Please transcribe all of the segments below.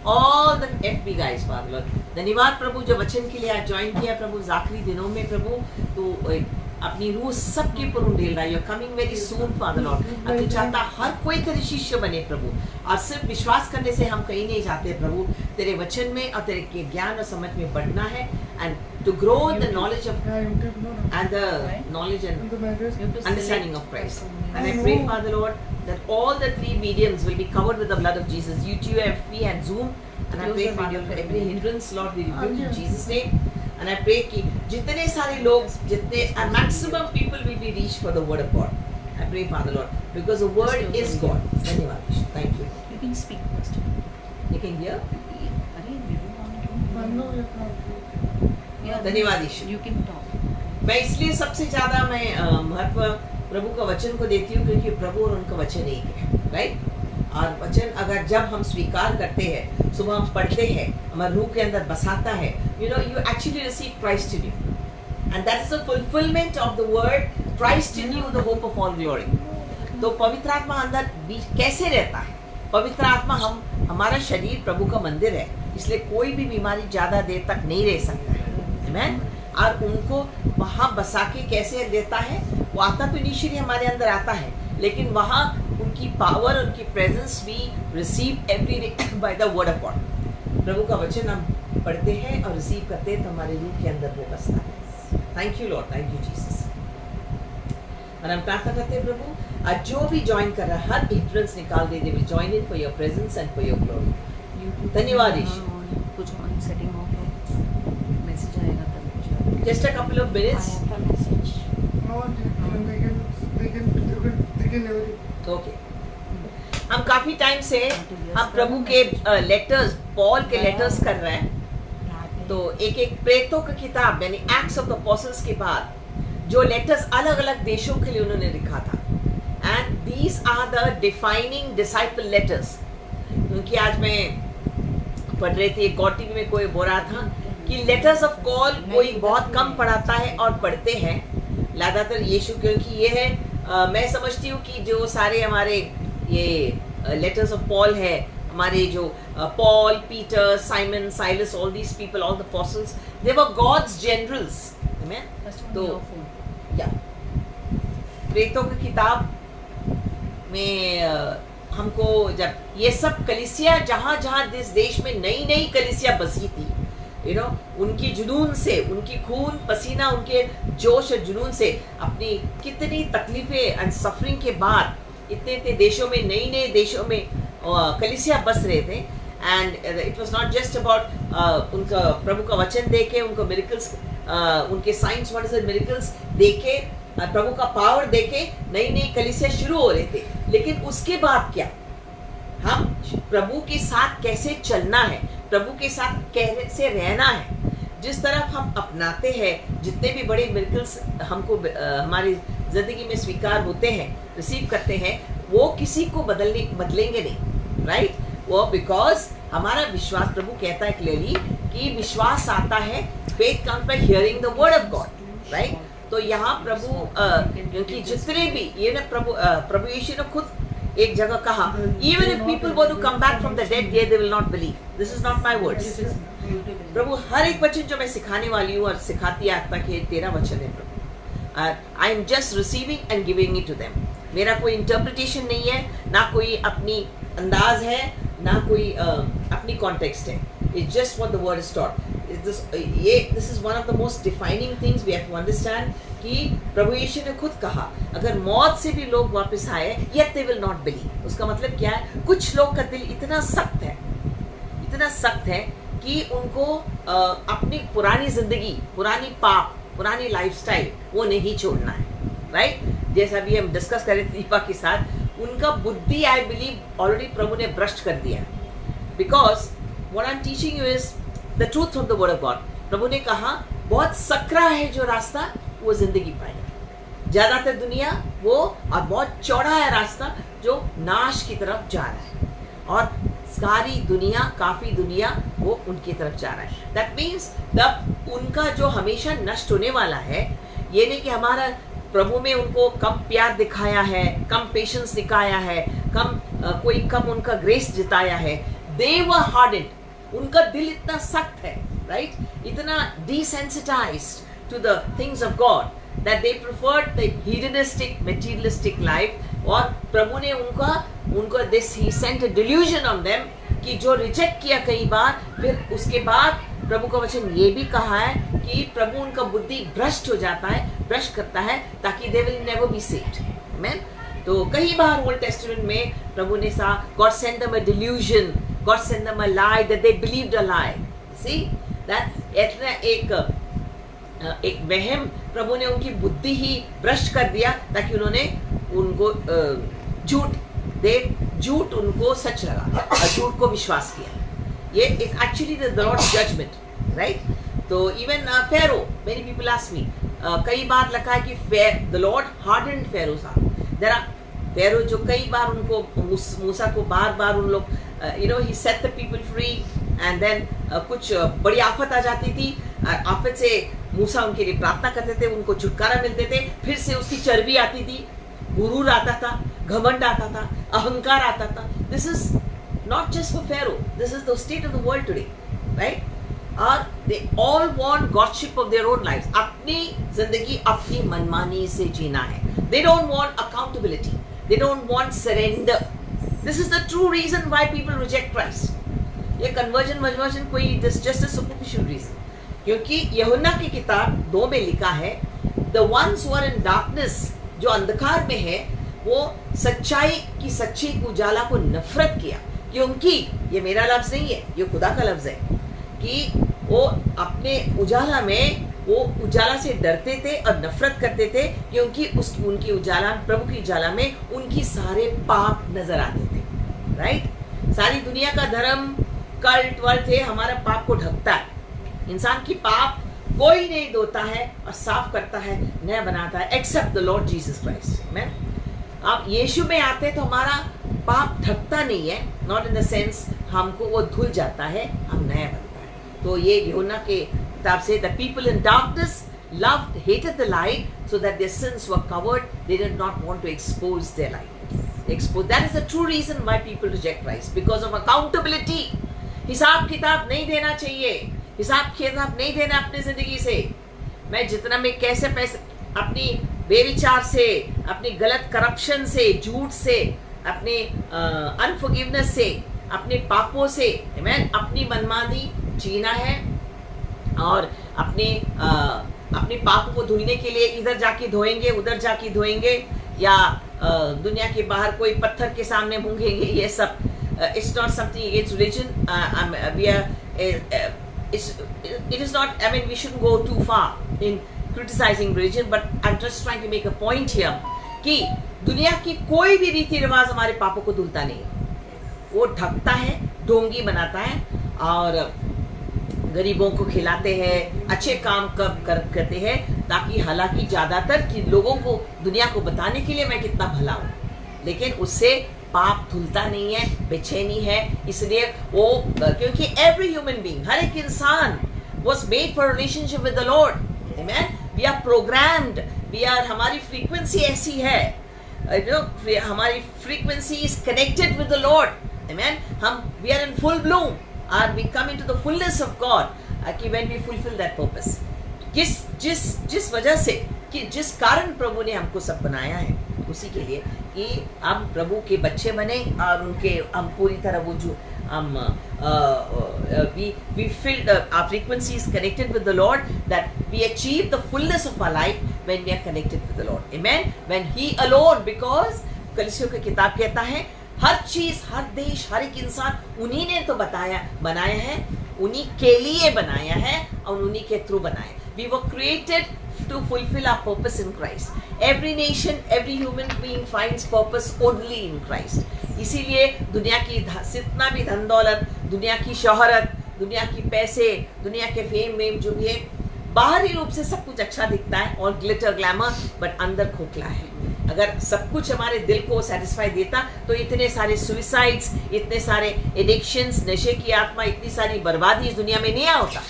all the FB guys, Father Lord. धन्यवाद प्रभु जो वचन के लिए आज ज्वाइन किया प्रभु आखिरी दिनों में प्रभु तो अपनी रूह सबके ऊपर उंडेल रहा है। You're coming very soon, Father Lord. और तू चाहता हर कोई तेरे शिष्य बने प्रभु, और सिर्फ विश्वास करने से हम कहीं नहीं जाते प्रभु, तेरे वचन में और तेरे के ज्ञान और समझ में बढ़ना है, and to grow in the knowledge of and the knowledge and understanding of Christ. And I pray, Father Lord, that all the three mediums will be covered with the blood of Jesus, YouTube, FB and Zoom. And I pray, Father, for every hindrance, Lord, we rebuke in Jesus' name. And I pray कि जितने सारे लोग जितने and maximum people will be reached for the word of God. I pray, Father Lord, because the word is God. धन्यवाद, thank you. You can speak first. You can hear? Yeah, धन्यवाद ईश्वर। You can talk. मैं इसलिए सबसे ज्यादा मैं महत्व प्रभु का वचन को देती हूँ क्योंकि प्रभु और उनका वचन एक है, राइट? और वचन अगर जब हम स्वीकार करते हैं, सुबह हम पढ़ते हैं, हमारे रूह के अंदर बसाता है, you know, you actually receive Christ in you, and that is the fulfillment of the word Christ in you, the hope of all glory. तो पवित्र आत्मा अंदर बीच कैसे रहता है? पवित्र आत्मा हमारा शरीर प्रभु का मंदिर है, इसलिए कोई भी बीमारी ज्यादा देर तक नहीं रह सकता है, आमीन? और उनको वहाँ बसा के कैसे देता है? वो आता तो इनिशियली हमारे अंदर आता है, लेकिन वहाँ उनकी पावर, उनकी प्रेजेंस भी receive every day by the word of God. प्रभु का वचन हम पढ़ते हैं और रिसीव करते हैं तो हमारे रूह के अंदर वो बसता है। Thank you Lord, thank you Jesus. और हम प्रार्थना करते हैं प्रभु आज जो भी ज्वाइन कर रहा है हर हिंड्रेंस निकाल दे, they will join in for your presence and for your glory. धन्यवाद ईश्वर। कुछ ऑन सेटिंग ऑफ है, मैसेज आएगा तब। Just a couple of minutes. Okay, हम काफी टाइम से हम प्रभु के लेटर्स, पॉल के लेटर्स कर रहे हैं। तो एक एक प्रेरितों की किताब यानी एक्ट्स ऑफ द अपोस्टल्स के बाद जो लेटर्स अलग अलग देशों के लिए उन्होंने लिखा था, and these are the defining disciple letters. क्योंकि आज मैं पढ़ रही थी, गॉड टीवी में कोई बोल रहा था कि लेटर्स ऑफ पॉल कोई बहुत कम पढ़ाता है और पढ़ते हैं ज्यादातर यीशु, क्योंकि ये है मैं समझती हूँ कि जो सारे हमारे ये लेटर्स ऑफ पॉल है, हमारे जो Paul, Peter, Simon, Silas, all these people, all the apostles, they were God's generals, amen? तो या प्रेरितों की किताब में हमको जब ये सब कलीसिया जहाँ जहाँ इस देश में नई नई कलीसिया बसी थी, you know, उनकी जुनून से, उनकी खून पसीना, उनके जोश और जुनून से अपनी कितनी तकलीफें एंड सफरिंग के बाद इतने इतने देशों में, नई नए देशों में कलीसिया बस रहे थे। And it was not just about उनका प्रभु का वचन देके, उनको मिरेकल्स, उनके साइंस वंडर्स एंड मिरेकल्स देके, प्रभु का पावर देके नई नई कलीसिया शुरू हो रहे थे। लेकिन उसके बाद क्या, हम प्रभु के साथ कैसे चलना है, प्रभु के साथ कैसे रहना है, जिस तरफ हम अपनाते हैं, जितने भी बड़े मिरेकल्स हमको हमारी जिंदगी में स्वीकार होते हैं, रिसीव करते हैं, वो किसी को बदलेंगे नहीं, राइट? वो बिकॉज हमारा विश्वास, प्रभु कहता है क्लियरली कि विश्वास आता है, faith comes by hearing the word of God, right? तो यहाँ प्रभु क्योंकि जितने भी ये ना प्रभु यीशु ने खुद एक जगह कहा, even if people were to come back from the dead, they will not believe. This is not my words. प्रभु हर एक वचन जो मैं सिखाने वाली हूँ और सिखाती आज तक, ये तेरा वचन है प्रभु। I am just receiving and giving it to them. मेरा कोई इंटरप्रिटेशन नहीं है, ना कोई अपनी अंदाज है, ना कोई अपनी कॉन्टेक्स्ट है। It's just what the word is taught. This is one of the most defining things we have to understand कि प्रभु यीशु ने खुद कहा, अगर मौत से भी लोग वापस आए, yet they will not believe. उसका मतलब क्या है? कुछ लोग का दिल इतना सख्त है कि उनको अपनी पुरानी जिंदगी, पुरानी पाप, पुरानी लाइफस्टाइल वो नहीं छोड़ना है, राइट? जैसा भी हम डिस्कस कर रहे थे दीपा के साथ, उनका बुद्धि आई बिलीव ऑलरेडी प्रभु ने भ्रष्ट कर दिया, because what I am teaching you is the truth of the word of God. प्रभु ने कहा बहुत सकरा है जो रास्ता वो जिंदगी पाएगा, ज्यादातर दुनिया वो, और बहुत चौड़ा है रास्ता जो नाश की तरफ जा रहा है, और सारी दुनिया, काफी दुनिया वो उनकी तरफ जा रहा है। दैट मीन्स तब उनका जो हमेशा नष्ट होने वाला है, ये नहीं कि हमारा प्रभु में उनको कम प्यार दिखाया है, कम पेशेंस दिखाया है, कम उनका ग्रेस जिताया है। They were hardened, उनका दिल इतना सख्त है, राइट, इतना desensitized to the things of God that they preferred the hedonistic materialistic life. और प्रभु ने उनको this he sent a delusion on them कि जो रिजेक्ट किया कई बार, फिर उसके बाद प्रभु का वचन ये भी कहा है कि प्रभु उनका बुद्धि भ्रष्ट हो जाता है, भ्रष्ट करता है, ताकि they will never be saved. Amen. तो कई बार ओल्ड टेस्टामेंट में प्रभु ने God sent them a delusion, God sent them a lie that they believed a lie. See that इतना एक वहम प्रभु ने उनकी बुद्धि ही भ्रष्ट कर दिया, ताकि उन्होंने उनको झूठ उनको सच लगा और झूठ को विश्वास किया. ये actually the Lord's judgement, right. तो इवन फेरो, मेनी पीपल आस्क मी, कई बार लिखा है कि द लॉर्ड हार्डन्ड फेरो साहब. फेरो जो कई बार उनको मूसा को बार उन लोग ही set the people free, and then कुछ बड़ी आफत आ जाती थी, आफत से मूसा उनके लिए प्रार्थना करते थे, उनको छुटकारा मिलते थे, फिर से उसकी चर्बी आती थी, गुरूर आता था, घमंड आता था, अहंकार आता था. This is not just for Pharaoh, this is the state of the world today, right. और they all want godship of their own lives. अपनी जिंदगी अपनी मनमानी से जीना है. They don't want accountability, they don't want surrender. This is the true reason why people reject Christ. ये conversion कोई जस्ट अ सुपरफिशियल रीजन. क्योंकि यूहन्ना की किताब 2 में लिखा है, the ones who are in darkness, जो अंधकार में है, वो सच्चाई की सच्ची उजाला को नफरत किया. क्योंकि ये मेरा लफ्ज नहीं है, ये खुदा का लफ्ज है, कि वो अपने उजाला में वो उजाला से डरते थे और नफरत करते थे, क्योंकि उनकी उजाला, प्रभु की उजाला में उनकी सारे पाप नजर आते थे, राइट. सारी दुनिया का धर्म, कल्ट वर्ल्ड है, हमारा पाप को ढकता है. इंसान की पाप कोई नहीं धोता है और साफ करता है, नया बनाता है, except the Lord Jesus Christ. मैं आप यीशु में आते तो हमारा पाप ढकता नहीं है, नॉट इन द सेंस हमको वो धुल जाता है, हम नया बनता है. तो ये यूहन्ना के किताब से, the people in darkness loved, hated the light, so that their sins were covered. They did not want to expose their light. That is the true reason why people reject Christ, because of accountability. हिसाब किताब नहीं देना चाहिए, हिसाब किताब नहीं देना अपनी जिंदगी से. मैं जितना मैं कैसे पैसे अपनी बेविचार से, अपनी गलत करप्शन से, झूठ से, अपने अनफॉरगिवनेस से, अपने पापों से, मैं अपनी मनमानी जीना है, और अपने पापों को धुलने के लिए इधर जाके धोएंगे, उधर जाके धोएंगे, या दुनिया के बाहर कोई पत्थर के सामने मूंगेंगे. ये सब it's not something against religion. It is not, I mean, we shouldn't go too far in criticizing religion, but I'm just trying to make a point here कि दुनिया की कोई भी रीति रिवाज हमारे पापों को धुलता नहीं है. वो ढकता है, ढोंगी बनाता है, और गरीबों को खिलाते हैं, अच्छे काम करते हैं, ताकि हालांकि ज्यादातर की लोगों को, दुनिया को बताने के लिए मैं कितना भला हूँ, लेकिन उससे पाप धुलता नहीं है, बेचैनी है. इसलिए वो, क्योंकि एवरी ह्यूमन बीइंग, हर एक इंसान was made for a relationship with the Lord. Amen. We are programmed, हमारी फ्रीक्वेंसी ऐसी है, हमारी frequency is connected with the Lord. Amen. We are in full bloom, and we come into the fullness of God when we fulfill that purpose. जिस वजह से, कि जिस कारण प्रभु ने हमको सब बनाया है, उसी के लिए कि हम प्रभु के बच्चे बने, और उनके हम पूरी तरह वो जो हम we filled our frequency is connected with the Lord, that we achieve the fullness of our life when we are connected with the Lord. Amen. When He alone, because कलीसियों की किताब कहता है, हर चीज, हर देश, हर एक इंसान उन्हीं ने तो बनाया है, उन्हीं के लिए बनाया है, और उन्हीं के थ्रू बनाया. We were created to fulfill our purpose in Christ. Every nation, every human being finds purpose only in Christ. इसीलिए दुनिया की जितना भी धन दौलत, दुनिया की शोहरत, दुनिया की पैसे, दुनिया के फेम जो भी है, बाहरी रूप से सब कुछ अच्छा दिखता है और ग्लिटर ग्लैमर, बट अंदर खोखला है. अगर सब कुछ हमारे दिल को सेटिस्फाई देता तो इतने सारे सुइसाइड्स, इतने सारे एडिक्शंस, नशे की आत्मा, इतनी सारी बर्बादी इस दुनिया में नहीं होता.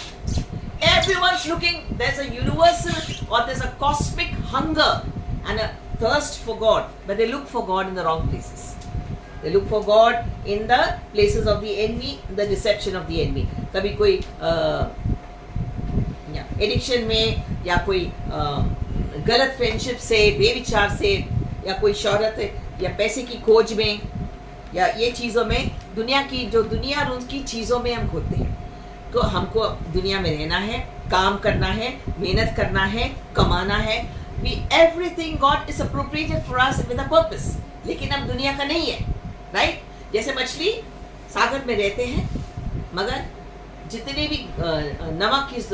Everyone's looking, there's a universal or there's a cosmic hunger and a thirst for God, but they look for God in the wrong places. They look for God in the places of the enemy, the deception of the enemy. कभी कोई addiction में, या कोई गलत friendship से, बेविचार से, या कोई शोहरत या पैसे की खोज में, या ये चीज़ों में, दुनिया की जो दुनिया और उनकी चीज़ों में हम खोते हैं। तो हमको दुनिया में रहना है, काम करना है, मेहनत करना है, कमाना है। Everything God is appropriated for us with a purpose. लेकिन हम दुनिया का नहीं है, राइट? जैसे मछली सागर में रहते हैं, मगर जितने भी नमक इस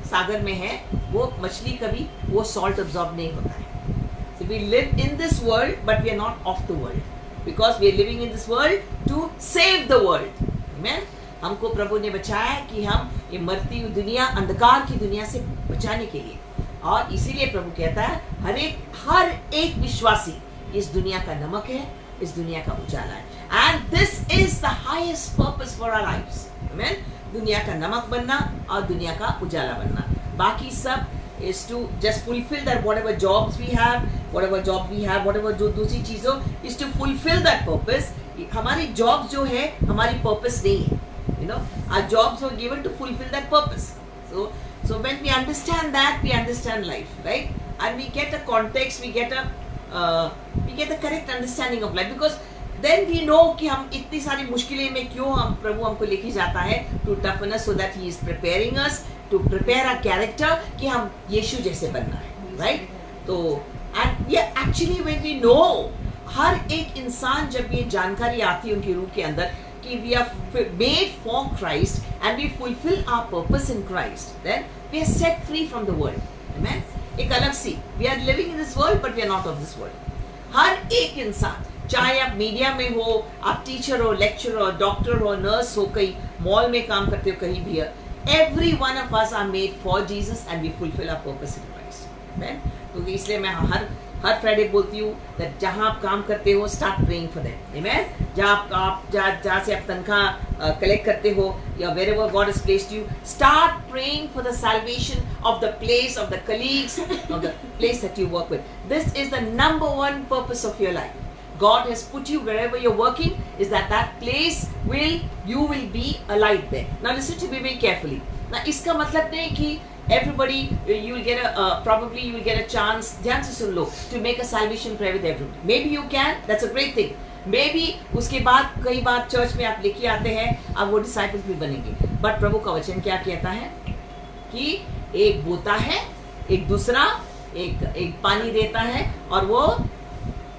सागर में है, वो मछली कभी वो सॉल्ट अब्सॉर्ब नहीं होता है। So we live in this world, but we are not of the world, because we are living in this world to save the world. Amen? हमको प्रभु ने बचाया है कि हम ये मरती हुई दुनिया, अंधकार की दुनिया से बचाने के लिए। और इसीलिए प्रभु कहता है हर एक विश्वासी इस दुनिया का नमक है, इस दुनिया का उजाला है। And this is the highest purpose for our lives. Amen? दुनिया का नमक बनना और दुनिया का उजाला बनना। बाकी सब is to just fulfill that whatever jobs we have, whatever जो दूसरी चीजों is to fulfill that purpose. हमारी जॉब जो है हमारी पर्पस नहीं है, you know, our jobs were given to fulfill that purpose. So when we understand that, we understand life, right? And we get a context, we get the correct understanding of life, because then we know कि हम इतनी सारी मुश्किलें में क्यों हम प्रभु हमको लेके जाता है, to toughen us so that he is preparing us to prepare our character कि हम यीशु जैसे बनना है, right? तो and yeah, actually when we know, हर एक इंसान जब ये जानकारी आती है उनकी रूह के अंदर कि we are made for Christ and we fulfill our purpose in Christ, then we are set free from the world. Amen? एक अलग सी, we are living in this world but we are not of this world. हर एक इंसान, चाहे आप media में हो, आप teacher हो, लेक्चरर हो, डॉक्टर हो, नर्स हो, कहीं मॉल में काम करते हो, कहीं भी, every one of us are made for Jesus and we fulfill our purpose in Christ. Amen? तो इसलिए मैं हर फ्राइडे बोलती हूँ that जहाँ आप काम करते हो, start praying for them. Amen? जहाँ से आप तनख्वाह कलेक्ट करते हो, या wherever God has placed you, start praying for the salvation of the place, of the colleagues, of the place that you work with. This is the number one purpose of your life. God has put you wherever you're working, is that place you will be a light there. Now listen to me very carefully. Now इसका मतलब नहीं कि everybody you will get probably you will get a chance, ध्यान से सुन लो, to make a salvation prayer with everybody. Maybe you can, that's a great thing. Maybe उसके बाद कई बार church में आप लेके आते हैं, अब वो डिसाइपल्स भी बनेंगे। बट प्रभु का वचन क्या कहता है कि एक बोता है, एक दूसरा एक पानी देता है, और वो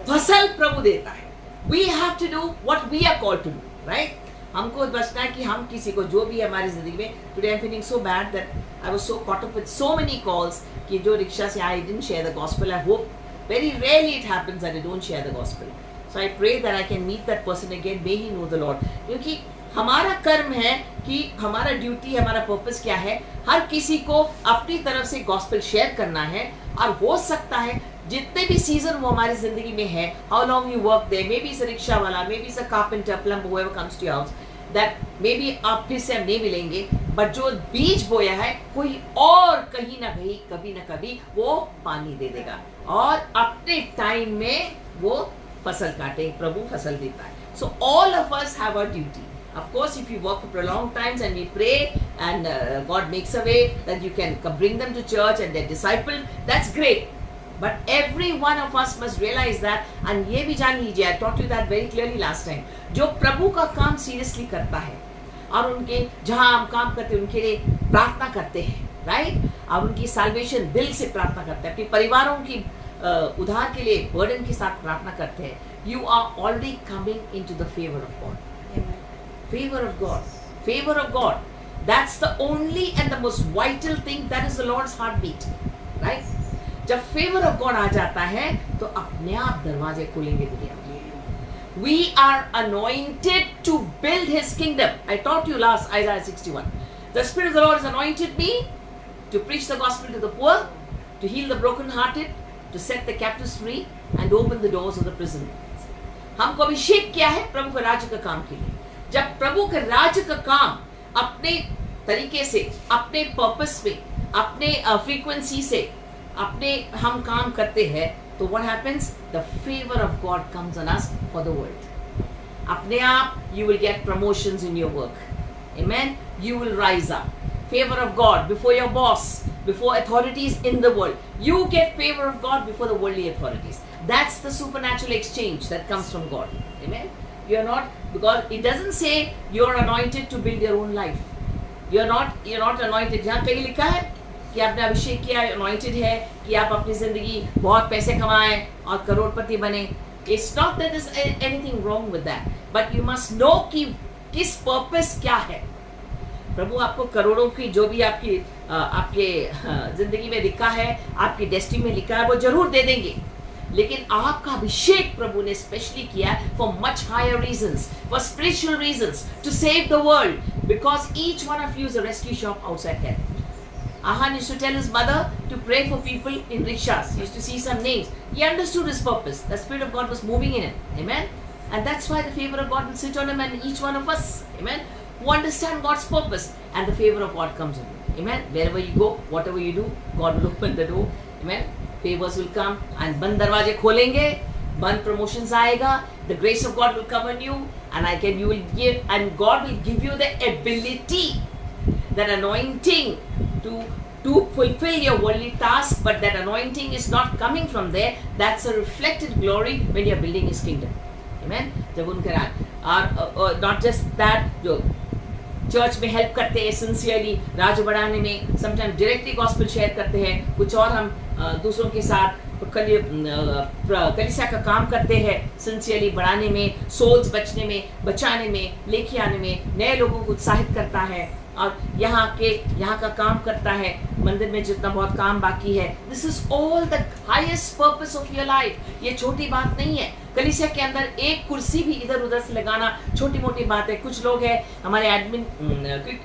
फसल प्रभु देता है। We have to do what we are called to do, right? हमको बचना है कि हम किसी को, जो भी है हमारी जिंदगी में, today I'm feeling so bad that I was so caught up with so many calls कि जो रिक्शा से I didn't share the gospel. I hope very rarely it happens that I don't share the gospel. So I pray that I can meet that person again. May he know the Lord. क्योंकि हमारा कर्म है कि हमारा duty, हमारा purpose क्या है, हर किसी को अपनी तरफ से गॉस्पेल शेयर करना है। और हो सकता है जितने भी सीजन वो हमारी जिंदगी में है, how long you work there, maybe is a rickshaw वाला, maybe is a carpenter, plumber, whoever comes to your house, that maybe आप फिर से हम नहीं मिलेंगे, बट जो बीज बोया है कोई और कहीं ना कहीं कभी ना कभी वो पानी दे देगा, और अपने टाइम में वो फसल काटे, प्रभु फसल देता है। So all of us have a duty. Of course, if you work for prolonged times and we pray and God makes a way that you can bring them to church and they're discipled, that's great. But every one of us must realize that, and ये भी जान लीजिए, I taught you that very clearly last time, जो प्रभु का काम seriously करता है और उनके जहाँ हम काम करते हैं उनके लिए प्रार्थना करते हैं, राइट, और उनकी साल्वेशन दिल से प्रार्थना करते हैं, अपने परिवारों की उद्धार के लिए बर्डन के साथ प्रार्थना करते हैं, you are already coming into the favor of God. Favor of God, favor of God. That's the only and the most vital thing. That is the Lord's heartbeat, right? जब favor of God आ जाता है तो अपने आप दरवाजे खुलेंगे दुनिया में। We are anointed to build His kingdom. I taught you last Isaiah 61. The Spirit of the Lord has anointed me to preach the gospel to the poor, to heal the brokenhearted, to set the captives free, and open the doors of the prison. हमको अभिषेक किया है प्रभु के राज्य का काम के लिए। जब प्रभु के राज्य का काम अपने तरीके से, अपने पर्पस में, अपने फ्रीक्वेंसी से अपने हम काम करते हैं, तो what happens, the favour of God comes on us for the world. अपने आप you will get promotions in your work. Amen. You will rise up. Favor of God before your boss, before authorities in the world. You get favor of God before the worldly authorities. That's the supernatural exchange that comes from God. Amen. You're not, because it doesn't say you're anointed to build your own life. You're not anointed. जहाँ कहीं लिखा है कि आपने अभिषेक किया, anointed है कि आप अपनी जिंदगी बहुत पैसे कमाएं और करोड़पति बने. It's not that there's anything wrong with that, but you must know कि किस पर्पस क्या है. प्रभु आपको करोड़ों की जो भी आपके जिंदगी में लिखा है, आपकी डेस्टिनी में लिखा है, वो जरूर दे देंगे. लेकिन आपका अभिषेक प्रभु ने स्पेशली किया for much higher reasons, for spiritual reasons, to save the world, because each one of you is a rescue shop outside heaven. Ahan used to tell his mother to pray for people in rickshaws. He used to see some names. He understood his purpose. The Spirit of God was moving in him. Amen. And that's why the favor of God will sit on him and each one of us. Amen. Who understand God's purpose, and the favor of God comes on you. Amen. Wherever you go, whatever you do, God will open the door. Amen. Favors will come and बंद दरवाजे खोलेंगे, बंद promotions आएगा. The grace of God will come on you, and you will give, and God will give you the ability, that anointing to fulfill your worldly task. But that anointing is not coming from there. That's a reflected glory when you're building His kingdom. Amen. जब उनके और not just that, जो church में help करते हैं sincerely राज्य बढ़ाने में, समटाइम डायरेक्टली गॉस्पेल शेयर करते हैं, कुछ और हम दूसरों के साथ कलीसिया का काम करते हैं सिंसियरली बढ़ाने में, सोल्स बचाने में, लेके आने में, नए लोगों को उत्साहित करता है और यहाँ का काम करता है. मंदिर में जितना बहुत काम बाकी है, this is all the highest purpose of your life. ये छोटी बात नहीं है. कलीसिया के अंदर एक कुर्सी भी इधर उधर से लगाना छोटी मोटी बात है. कुछ लोग हैं, हमारे एडमिन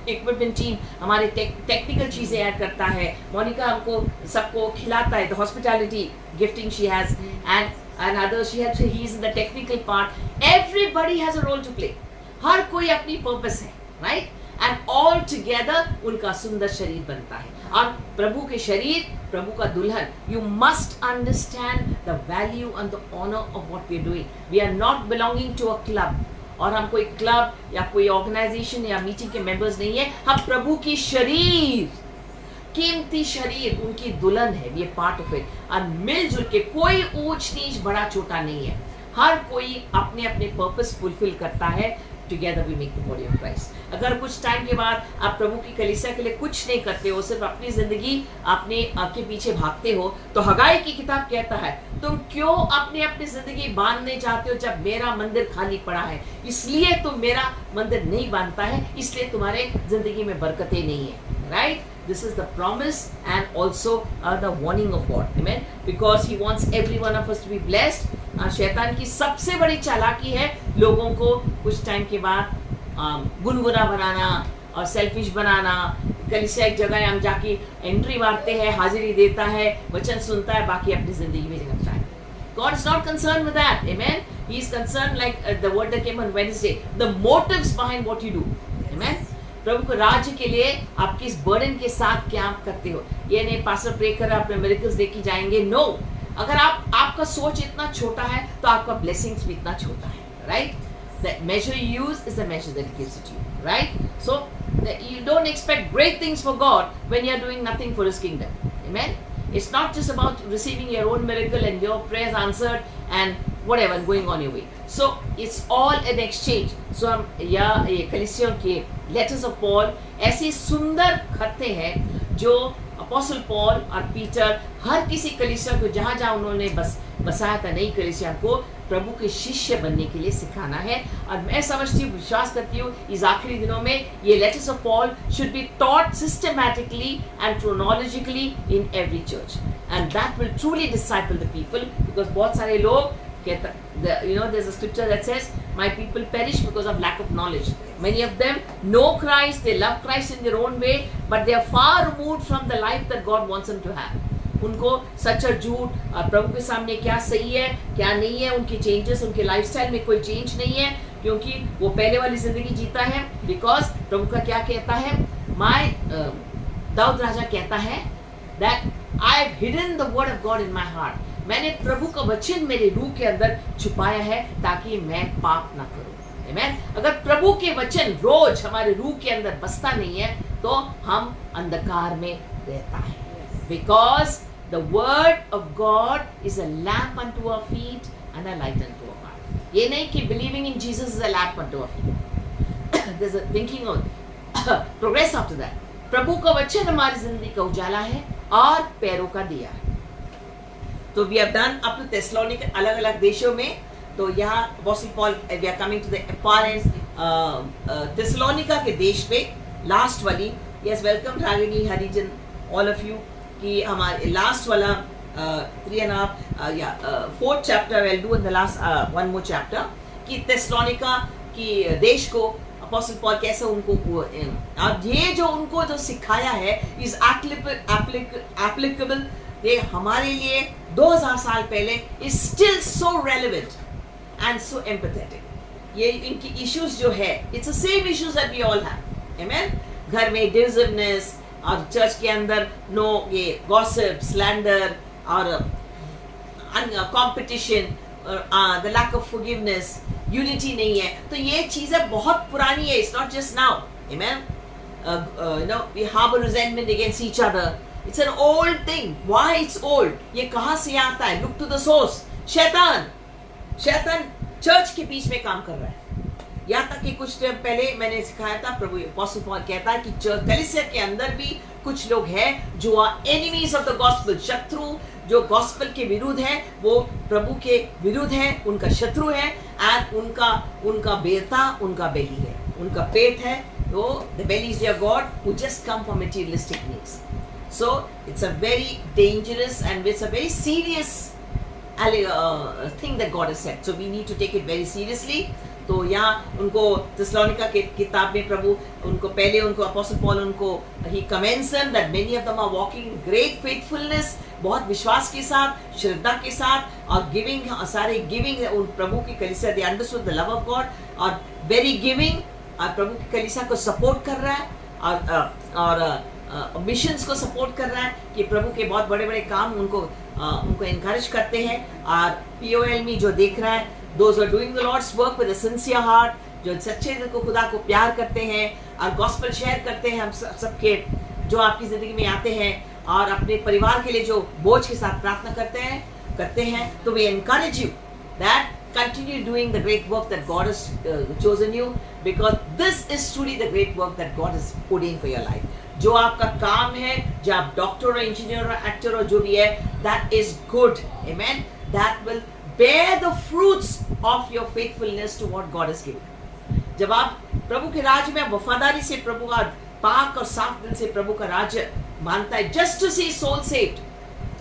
इक्विपमेंट टीम हमारे टेक्निकल चीजें ऐड करता है. मोनिका हमको सबको खिलाता है. The hospitality gifting she has, and others she has, he is in the technical part. Everybody has a role to play. हर कोई अपनी पर्पस है, राइट? And all together उनका सुंदर शरीर बनता है. और प्रभु के शरीर, प्रभु का दुल्हन, you must understand the value and the honor of what we are doing. We are not belonging to a club. और हम कोई क्लब या कोई ऑर्गेनाइजेशन या मीटिंग के मेंबर्स नहीं है. हम प्रभु की शरीर, कीमती शरीर, उनकी दुल्हन है. We are part of it. और मिलजुल के कोई ऊंच नीच बड़ा छोटा नहीं है. हर कोई अपने अपने पर्पस फुलफिल करता है. Together we make the body of Christ. अगर कुछ टाइम के बाद आप प्रभु की कलीसिया के लिए कुछ नहीं करते हो, सिर्फ अपनी जिंदगी अपने आपके पीछे भागते हो, तो हगाई की किताब कहता है, तुम क्यों अपनी जिंदगी बांधने चाहते हो जब मेरा मंदिर खाली पड़ा है? इसलिए तुम मेरा मंदिर नहीं बांधता है, इसलिए तुम्हारे जिंदगी में बरकतें नहीं है. Right? This is the promise and also the warning of God. Amen. Because He wants every one of us to be blessed. शैतान की सबसे बड़ी चालाकी है लोगों को कुछ टाइम के बाद गुनगुना बनाना और सेल्फिश बनाना. कलीसिया एक जगह हम जाके एंट्री मारते हैं, हाजिरी देता है, वचन सुनता है, बाकी अपनी जिंदगी में लगता है. God is not concerned with that. Amen. He is concerned, like the word that came on Wednesday, the motives behind what you do. Amen. प्रभु के राज्य के लिए आप किस बर्डन के साथ क्या करते हो. ये नहीं पास्टर प्रे कर अपने मिरेकल्स देखी जाएंगे. नो. अगर आपका सोच इतना छोटा है तो आपका ब्लेसिंग्स भी इतना छोटा है. Right? The measure you use is the measure that He gives it to you. Right? So you don't expect great things for God when you are doing nothing for His kingdom. Amen. It's not just about receiving your own miracle and your prayers answered and whatever going on your way. So it's all an exchange. So हम ये कलीसियों के letters of Paul ऐसे सुंदर खत्ते हैं जो apostle Paul और Peter हर किसी कलीसिया को जहाँ जहाँ उन्होंने बसाया था नई कलीसिया को प्रभु के शिष्य बनने के लिए सिखाना है. और मैं समझती हूँ, विश्वास करती हूँ, इस आखिरी दिनों में ये letters of Paul should be taught systematically and chronologically in every church, and that will truly disciple the people. Because बहुत सारे लोग कहता, there's a scripture that says, my people perish because of lack of knowledge. Many of them know Christ, they love Christ in their own way, but they are far removed from the life that God wants them to have. उनको सच और झूठ, प्रभु के सामने क्या सही है क्या नहीं है, उनकी चेंजेस, उनके लाइफस्टाइल में कोई चेंज नहीं है, क्योंकि वो पहले वाली जिंदगी जीता है. बिकॉज प्रभु का क्या कहता है, दाऊद राजा कहता है that I have hidden the word of God in my heart. मैंने प्रभु का वचन मेरे रूह के अंदर छुपाया है ताकि मैं पाप ना करूं. Amen? अगर प्रभु के वचन रोज हमारे रूह के अंदर बसता नहीं है तो हम अंधकार में रहता है. Because the word of God is a lamp unto our feet and a light unto our path. ये नहीं कि believing in Jesus is a lamp unto our feet. There's a thinking of progress after that. प्रभु का वचन हमारी जिंदगी का उजाला है और पैरों का दिया है. तो we have done up to Thessalonica, अलग अलग देशों में. तो यहाँ Apostle Paul, we are coming to the parents Thessalonica के देश पे लास्ट वाली. Yes, welcome Ragini, Harijan, all of you. कि हमारे लास्ट वाला 3.5 4th chapter I'll do in the last one more chapter कि Thessalonica की देश को Apostle Paul कैसे उनको अब ये जो उनको जो सिखाया है is applicable ये हमारे लिए 2000 साल पहले is still so relevant and so empathetic. ये इनकी issues जो है it's the same issues that we all have. Amen? घर में divisiveness और चर्च के अंदर नो ये गॉसिप, स्लैंडर और competition, the lack of forgiveness, unity नहीं है. तो ये चीजें बहुत पुरानी है. It's not just now. Amen. You know we harbour resentment against each other. It's an old thing. Why it's old? ये कहां से आता है? Look to the source. शैतान चर्च के बीच में काम कर रहा है. यहाँ तक कि कुछ टाइम पहले मैंने सिखाया था, प्रभु अपोस्टल पॉल कहता है कि कलीसिया के अंदर भी कुछ लोग हैं जो एनिमीज ऑफ द गॉस्पेल, शत्रु जो गॉस्पेल के विरुद्ध है, वो प्रभु के विरुद्ध है, उनका शत्रु है. एंड उनका बेटा उनका बेली है, उनका पेट है. तो the belly is your God who just come for materialistic needs. So it's a very dangerous and it's a very serious thing that God has said. So we need to take it very seriously. तो यहाँ उनको Thessalonica के किताब में प्रभु उनको पहले उनको apostle Paul उनको he commends them that many of them are walking in great faithfulness, बहुत विश्वास के साथ, श्रद्धा के साथ और गिविंग, सारे गिविंग उन प्रभु की कलीसिया they understood the love of God और very giving और प्रभु की कलीसिया को सपोर्ट कर रहा है और मिशंस को सपोर्ट कर रहा है कि प्रभु के बहुत बड़े बड़े काम उनको एनकरेज करते हैं. और POL में जो देख रहा है, those who are doing the Lord's work with a sincere heart, जो सच्चे दिल को खुदा को प्यार करते हैं और गॉस्पेल शेयर करते हैं हम सबके जो आपकी जिंदगी में आते हैं और अपने परिवार के लिए जो बोझ के साथ प्रार्थना करते हैं. तो we encourage you that continue doing the great work that God has chosen you, because this is truly the great work that God has put in for your life. जो आपका काम है, जो आप डॉक्टर और इंजीनियर और actor और जो भी है, that is good. Amen. That will bear the fruits of your faithfulness to what God has given. जब आप प्रभु के राज्य में वफादारी से प्रभु का पाक और साफ दिल से प्रभु का राज्य मानता है, just to see soul saved,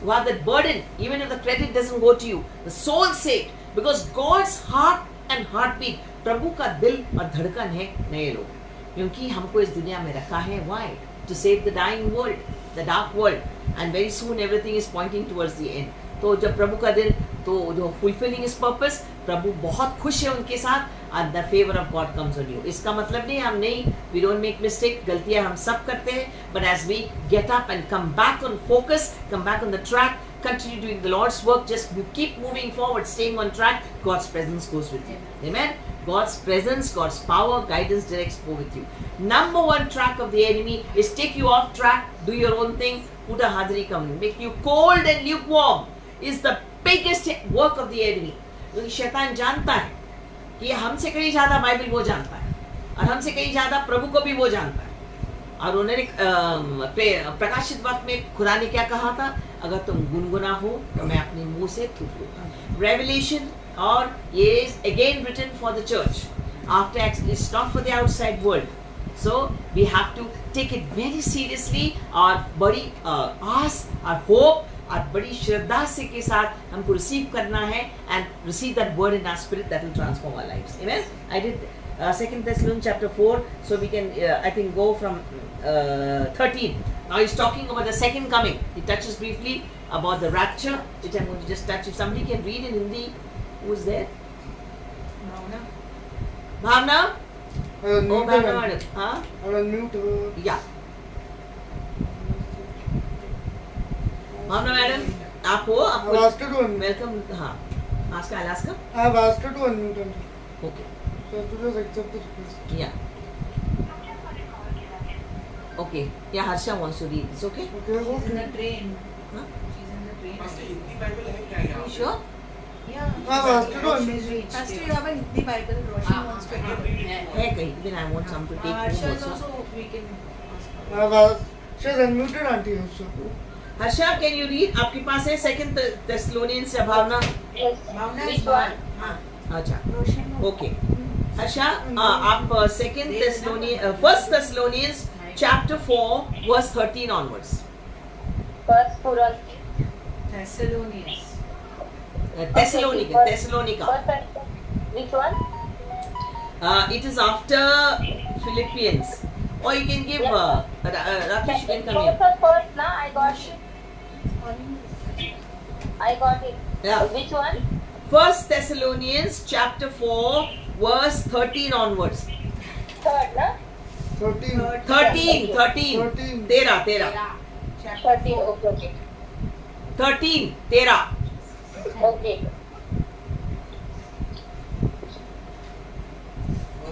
who have that burden, even if the credit doesn't go to you, the soul saved, because God's heart and heartbeat, प्रभु का दिल और धड़कन है नए लोग, क्योंकि हमको इस दुनिया में रखा है. Why? To save the dying world, the dark world, and very soon everything is pointing towards the end. तो जब प्रभु का दिन, तो जो fulfilling his purpose, प्रभु बहुत खुश है उनके साथ, and the favor of God comes on you. इसका मतलब नहीं हम नहीं, we don't make mistake, गलतियां हम सब करते हैं, but as we get up and come back on focus, come back on the track, continue doing the Lord's work, just you keep moving forward, staying on track, God's presence goes with you. Amen. God's presence, God's power, guidance directs go with you. Number one track of the enemy is take you off track, do your own thing, put a hadri come, make you cold and lukewarm. Is the biggest work of the enemy. क्योंकि शैतान जानता है कि हमसे कहीं ज्यादा Bible वो जानता है और हमसे कहीं ज्यादा प्रभु को भी वो जानता है. और उन्होंने प्रकाशित वक्त में खुदा ने क्या कहा था? अगर तुम गुनगुना हो तो मैं अपने मुंह से थूक लूंगा. रेवलेशन और ये again written for the church. After Acts, it's not for the outside world. So we have to take it very seriously और बड़ी आस और hope और बड़ी श्रद्धा से के साथ हमको रिसीव करना है and receive that word in our spirit that will transform our lives. Amen. I did 2 Thessalonians chapter 4, so we can I think go from 13. Now he's talking about the second coming. He touches briefly about the rapture, which I'm going to just touch. If somebody can read in Hindi, who is there? Bhavna? Oh, Bhavna madam. Huh? I will mute her. Yeah. Bhavna madam, आप हो? आप I've asked her to unmute. welcome. हाँ. Ask Alaska. I've asked her to unmute her. Okay. Please accept the request. Yeah. Okay. Yeah, Harsha wants to read. It's okay? Okay, She's in the okay. train. Huh? She's in the train. Master Hindi Bible है क्या यहाँ You पे? sure? Yeah. Pastor, She's reached. Pastor, you have a Hindi Bible. Roshan wants to read it. है कहीं. Then I want some to take Harsha home is also. also, we can ask her. she's unmuted, Auntie. Also. Harsha, can you read? आपके पास है Second Thessalonians या भावना? Bhavna Which is one? हाँ. अच्छा. Roshan. Okay. Harsha, आप First Thessalonians chapter 4 verse 13 onwards. First Corinthians. Thessalonians. Thessalonica. Okay, Thessalonica. Which one? It is after Philippians. Or you can give Rakesh, you can come in. First, na? I got it. I got it. Yeah. Which one? First Thessalonians chapter 4 verse 13 onwards. Third, na? 13. 13. 13. 13. Chapter 13. 4. Okay. 13. 13. Okay.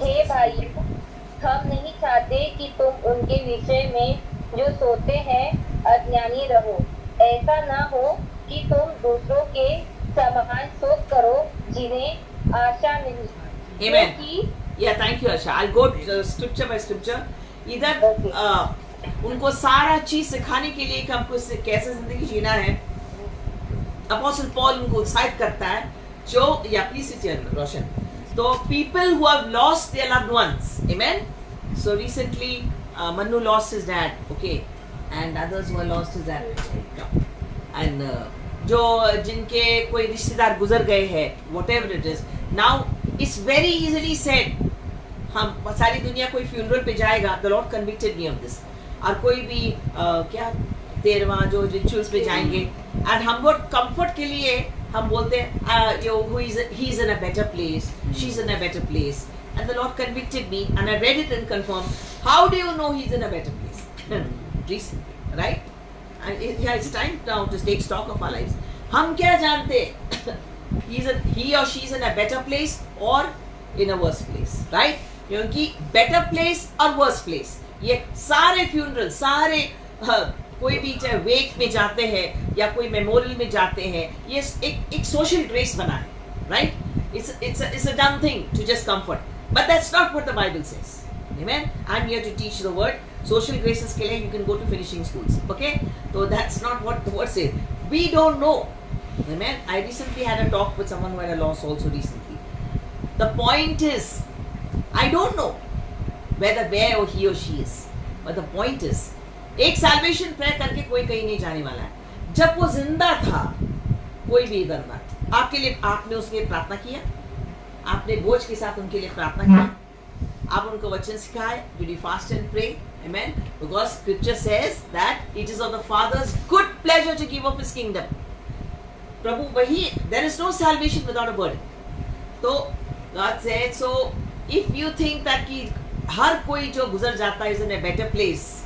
हे भाई, हम नहीं चाहते कि तुम उनके विषय में जो सोते हैं अज्ञानी रहो। ऐसा ना हो कि तुम दूसरों के समान शोक करो जिन्हें आशा नहीं। Amen. क्योंकि Yeah, thank you, Harsha. I'll go scripture by scripture. इधर उनको सारा चीज सिखाने के लिए कि हमको कैसे जिंदगी जीना है, अपोस्टल पॉल उनको उत्साहित करता है, जो या प्लीज रोशन, तो people who have lost their loved ones, amen. So recently Manu lost his dad, okay, and others who have lost his dad, and जो जिनके कोई रिश्तेदार गुजर गए हैं, whatever it is, now it's very easily said. हम सारी दुनिया कोई फ्यूनरल पे जाएगा, the Lord convicted me of this, और कोई भी क्या 13वां जो रिचुअल्स पे जाएंगे, एंड हम लोग कंफर्ट के लिए हम बोलते हैं he is in a better place, she's in a better place, and the Lord convicted me and I read it and confirmed. How do you know he's in a better place? Recently, right? And yeah, it's time now to take stock of our lives. हम क्या जानते he or she is in a better place or in a worse place, right? क्योंकि better place और worse place, ये सारे funeral, सारे कोई भी चाहे वेक में जाते हैं या कोई मेमोरियल में जाते हैं, ये एक social grace बना है, right? It's a dumb thing to just comfort, but that's not what the Bible says. Amen. I'm here to teach the word. Social graces के लिए you can go to finishing schools, okay? So that's not what the word says. We don't know. Amen. I recently had a talk with someone who had a loss also recently. The point is, I don't know where he or she is, but the point is, एक salvation prayer करके कोई कहीं नहीं जाने वाला है. जब वो जिंदा था, कोई भी इधर ना, आपके लिए आपने उसके लिए प्रार्थना किया, आपने बोझ के साथ उनके लिए प्रार्थना किया, आप उनको वचन सिखाए, did you fast and pray? Amen. Because scripture says that it is of the Father's good pleasure to give up his kingdom. प्रभु वही, there is no salvation without a burden. तो God said, so if you think that कि हर कोई जो गुजर जाता है is in a better place,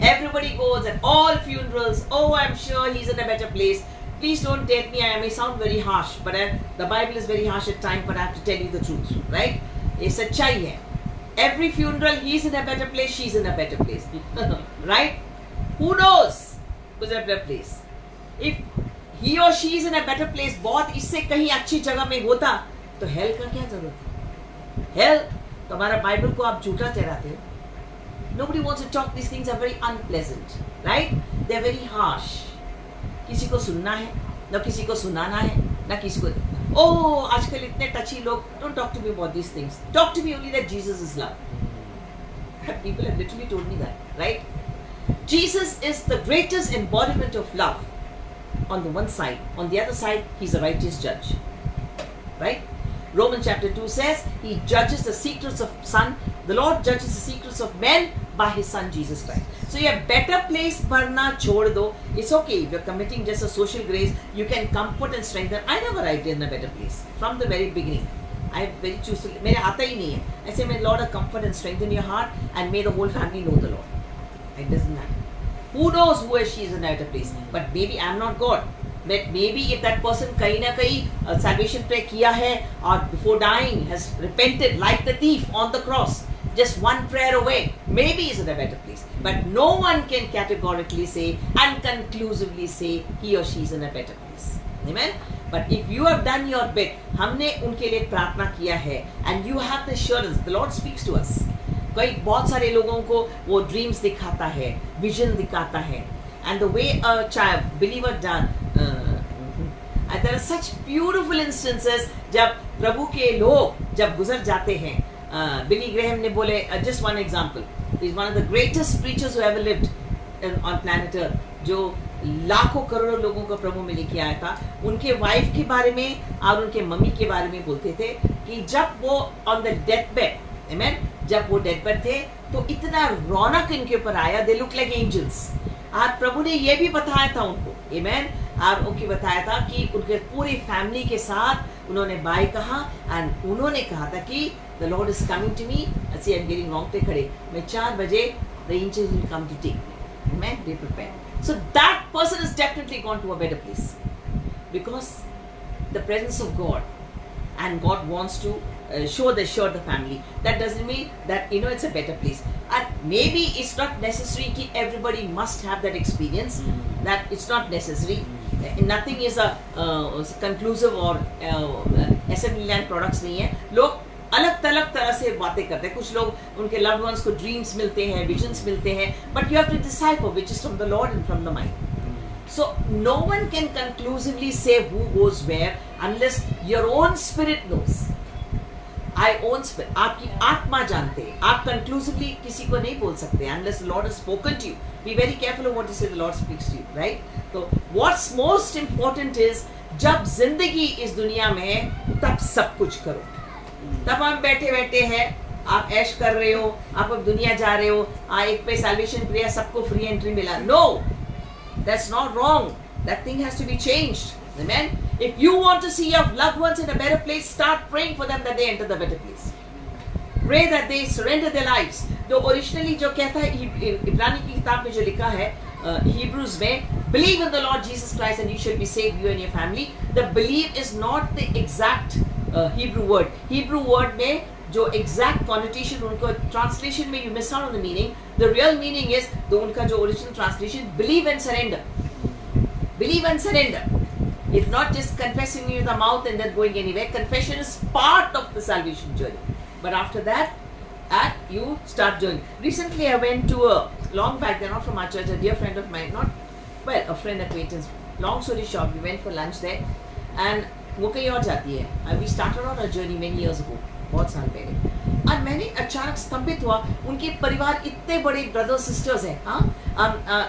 everybody goes at all funerals, oh I'm sure he's in a better place. Please don't take me, I may sound very harsh, but the Bible is very harsh at times, but I have to tell you the truth, right? ये सच्चाई है. Every funeral, he's in a better place, she's in a better place, right? Who knows who's in a better place? If he or she is in a better place, बहुत इससे कहीं अच्छी जगह में होता, तो hell का क्या जरूरत है? Hell, तो हमारा बाइबल को आप झूठा ठहराते हो. Nobody wants to talk. These things are very unpleasant, right? They're very harsh. किसी को सुनना है, ना किसी को सुनाना है, ना किसी को. Oh, आजकल इतने touchy लोग. Don't talk to me about these things. Talk to me only that Jesus is love. People have literally told me that, right? Jesus is the greatest embodiment of love. On the one side, on the other side, he's a righteous judge, right? Romans chapter 2 says he judges the secrets of son. The Lord judges the secrets of men by his son Jesus Christ. So you have better place भरना छोड़ दो. It's okay if you're committing just a social grace. You can comfort and strengthen. I never write in a better place from the very beginning. I very choose. मेरे आता ही नहीं है. I say may the Lord comfort and strengthen your heart, and may the whole family know the Lord. It doesn't matter. Who knows who she is in a better place? But maybe I'm not God. that maybe if that person कहीं ना कहीं salvation prayer किया है और before dying has repented like the thief on the cross, just one prayer away, maybe is in a better place. But no one can categorically say and conclusively say he or she is in a better place. Amen. But if you have done your bit, हमने उनके लिए प्रार्थना किया है, and you have the assurance, the Lord speaks to us. कई बहुत सारे लोगों को वो ड्रीम्स दिखाता है, विजन दिखाता है, and the way a child believer done, and there are such beautiful instances जब प्रभु के लोग जब गुजर जाते हैं. Billy Graham ने बोले, just one example, he's one of the greatest preachers who ever lived on planet Earth, जो लाखों करोड़ों लोगों को प्रभु में लेके आया था. उनके वाइफ के बारे में और उनके मम्मी के बारे में बोलते थे कि जब वो ऑन द डेथ बेड, आमेन, जब वो डेथ बेड थे तो इतना रौनक इनके ऊपर आया, दे लुक लाइक एंजल्स. और प्रभु ने ये भी बताया था उनको, आमेन, और उनकी बताया था कि उनके पूरी फैमिली के साथ उन्होंने बाय कहा, एंड उन्होंने कहा था कि the Lord is coming to me, see I am getting रोंगटे खड़े, मैं 4 बजे the angels will come to take me, amen, be prepared. So that person has definitely gone to a better place because the presence of God, and God wants to assure the family. That doesn't mean that it's a better place. And maybe it's not necessary that everybody must have that experience. That it's not necessary. Nothing is a conclusive or assembly line products नहीं है. लोग अलग अलग तरह से बातें करते हैं. कुछ लोग उनके लव्ड वंस को ड्रीम्स मिलते हैं, विजन्स मिलते हैं, but you have to decipher which is from the Lord and from the mind. So no one can conclusively say who goes where unless your own spirit knows. I own spirit. आपकी आत्मा जानते हैं. आप conclusively किसी को नहीं बोल सकते unless the Lord has spoken to you. Be very careful of what you say. The Lord speaks to you, right? So what's most important is जब जिंदगी इस दुनिया में तब सब कुछ करो. तब आप बैठे बैठे हैं, आप ऐश कर रहे हो, आप अब दुनिया जा रहे हो, एक पे सैल्वेशन प्रेयर सबको फ्री एंट्री मिला. No, that's not wrong. That thing has to be changed. Amen. If you want to see your loved ones in a better place, start praying for them that they enter the better place. Pray that they surrender their lives. तो originally जो कहता है इब्रानी की किताब में जो लिखा है Hebrews में, believe in the Lord Jesus Christ and you shall be saved, you and your family. The believe is not the exact Hebrew word. Hebrew word में जो exact connotation उनको translation में you miss out on the meaning. The real meaning is तो उनका जो original translation, believe and surrender. Believe and surrender. It's not just confessing with the mouth and then going anywhere. Confession is part of the salvation journey. But after that, you start journey. Recently, I went to long back. They're not from our church. A dear friend of mine, a friend acquaintance. Long story short, we went for lunch there, and वो कहीं और जाती है. We started on a journey many years ago. बहुत साल पहले. और मैंने अचानक स्तंभित हुआ. उनके परिवार इतने बड़े brothers sisters हैं.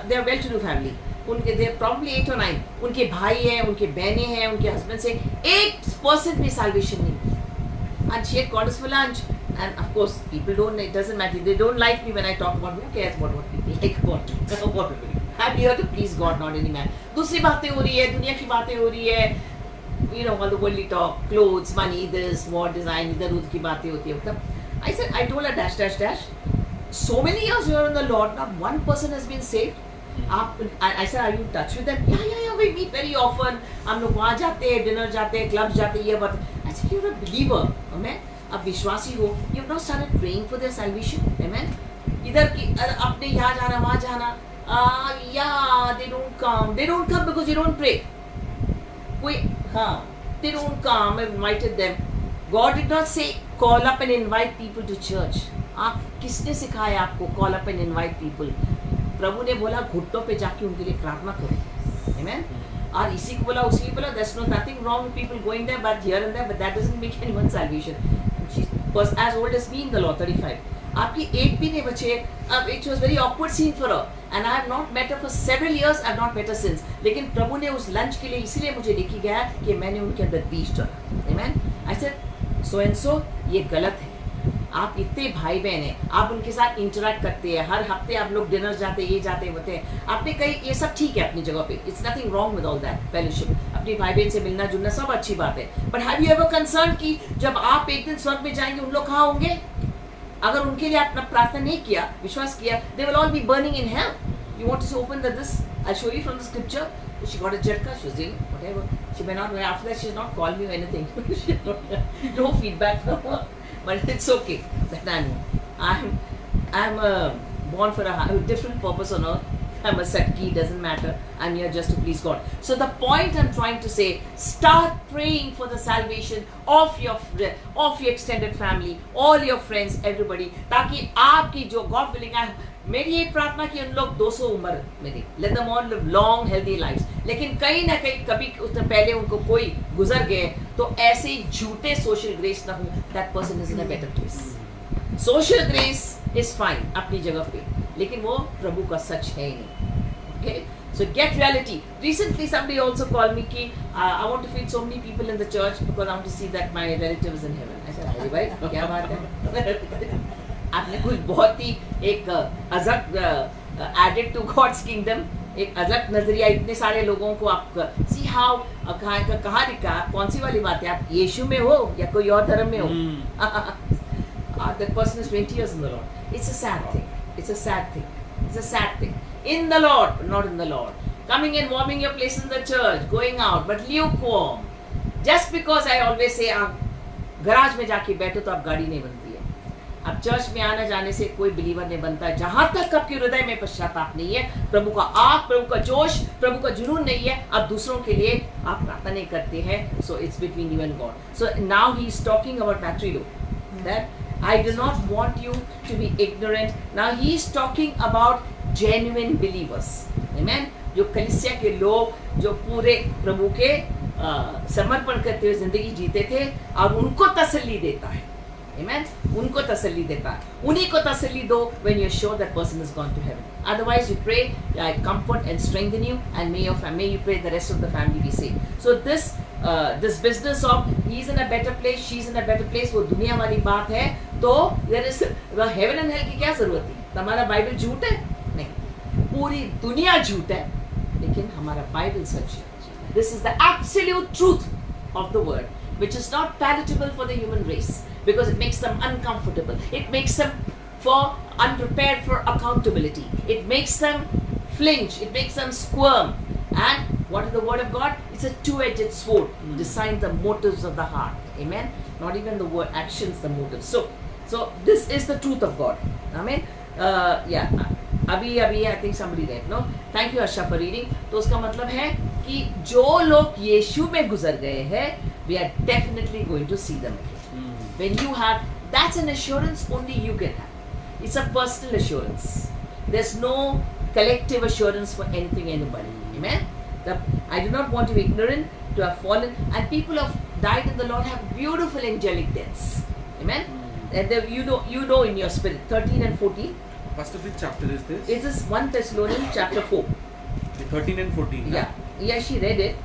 They are well-to-do family. उनके दे प्रॉब्ली 8 or 9 उनके भाई हैं, उनके बहनें हैं, उनके हस्बैंड से 1% भी salvation नहीं. And she had called us for lunch, and of course people don't, it doesn't matter, they don't like me when I talk about, who cares about what people like about what people. I'm here to please God, not any man. दूसरी बातें हो रही है, दुनिया की बातें हो रही है, all the worldly talk, clothes, money, this, what, design, इधर उधर की बातें होती है. मतलब I told her dash. So many years you're in the Lord, not one person has been saved. I said, are you in touch with them? Yeah, we meet very often. हम लोग वहाँ जाते हैं, डिनर जाते हैं, club जाते हैं, ये बात. I said, you're a believer, amen. अब विश्वासी हो, you've not started praying for their salvation, amen. इधर की अपने यहाँ जाना, वहाँ जाना, yeah, they don't come because you don't pray. They don't come. I invited them. God did not say call up and invite people to church. आप किसने सिखाया आपको call up and invite people? प्रभु ने बोला घुटनों पे जाके उनके लिए प्रार्थना करो, amen. और इसी को बोला, उसी को बोला. There's nothing wrong with people going there, but here and there, but that doesn't make anyone's salvation. She was as old as me in the Lord, 35. आपकी एक भी नहीं बचे. अब it was very awkward scene for her, and I have not met her for several years. I have not met her since. लेकिन प्रभु ने उस lunch के लिए इसीलिए मुझे लेके गया कि मैंने उनके अंदर बीज डाला, amen. I said so and so, ये गलत है. आप इतने भाई बहन हैं, आप उनके साथ इंटरेक्ट करते हैं, हर हफ्ते आप लोग डिनर जाते हैं, ये जाते होते हैं, आपने कहीं ये सब ठीक है अपनी जगह पे. It's nothing wrong with all that fellowship. अपने भाई बहन से मिलना जुलना सब अच्छी बात है. But have you ever concern कि जब आप एक दिन स्वर्ग में जाएंगे उन लोग कहाँ होंगे? अगर उनके लिए आपने प्रार्थना नहीं किया, विश्वास किया, they will all B burning in hell. You want to open this? I'll show you from the scripture. She got a jhatka. She was doing whatever. She may not. After that, she's not called me or anything. No feedback from her. But it's okay. That I'm born for a different purpose on earth. I'm a Satki, doesn't matter. I'm here just to please God. So the point I'm trying to say, start praying for the salvation of your extended family, all your friends, everybody. ताकि आपकी जो God willing है, मेरी एक प्रार्थना कि उन लोग 200 उम्र में दे. Let them all live long, healthy lives. लेकिन कहीं ना कहीं कभी उसने पहले उनको कोई गुजर गए तो ऐसे ही झूठे social grace ना हो. That person is in a better place. Social grace is fine अपनी जगह पे, लेकिन वो प्रभु का सच है ही नहीं. Okay, so get reality. Recently somebody also called me कि I want to feed so many people in the church because I want to see that my relative is in heaven. I said, अरे भाई क्या बात है? आपने कुछ बहुत ही एक अजब added to God's kingdom, एक अजब नजरिया इतने सारे लोगों को आप see how कहाँ लिखा, कौन सी वाली बात है, आप यीशु में हो या कोई और धर्म में हो? That person is 20 years in the Lord. It's a sad thing. It's a sad thing. It's a sad thing. In the Lord, but not in the Lord. Coming and warming your place in the church, going out, but lukewarm. Just because I always say, आप garage में जाके बैठो तो आप गाड़ी नहीं बनती है. अब चर्च में आने जाने से कोई बिलीवर नहीं बनता है. जहां तक आपके हृदय में पश्चाताप नहीं है, प्रभु का आग, प्रभु का जोश, प्रभु का जुनून नहीं है, आप दूसरों के लिए आप प्रार्थना नहीं करते हैं. So it's between you and God. So now he is talking about matrimony. That I do not want you to be ignorant. Now he is talking about genuine believers. Amen. जो कलीसिया के लोग जो पूरे प्रभु के समर्पण करते हुए जिंदगी जीते थे और उनको तसल्ली देता है. Amen. उनको तसल्ली देता है. उन्हीं को तसल्ली दो when you're sure that person has gone to heaven. Otherwise you pray, I comfort and strengthen you, and may you pray the rest of the family be saved. So this business of he's in a better place, she's in a better place, वो दुनिया वाली बात है. तो there is heaven and hell की क्या जरूरत है? तुम्हारा बाइबल झूठ है? नहीं, पूरी दुनिया झूठ है, लेकिन हमारा बाइबल सच है. This is the absolute truth of the word, which is not palatable for the human race because it makes them uncomfortable. It makes them unprepared for accountability. It makes them flinch. It makes them squirm. And what is the word of God? It's a two-edged sword. Discerns the motives of the heart. Amen. Not even the word actions, the motives. So this is the truth of God. Amen. Yeah. अभी I think somebody read. No. Thank you Asha for reading. तो उसका मतलब है कि जो लोग यीशु में गुजर गए हैं, we are definitely going to see them again. When you have, that's an assurance only you can have. It's a personal assurance. There's no collective assurance for anything, anybody. Amen. I do not want to be ignorant, to have fallen, and people have died in the Lord have beautiful angelic deaths. Amen. And you know in your spirit. 13 and 14. Pastor, which chapter is this? It is 1 Thessalonians chapter 4. 13 and 14. Yeah, she read it.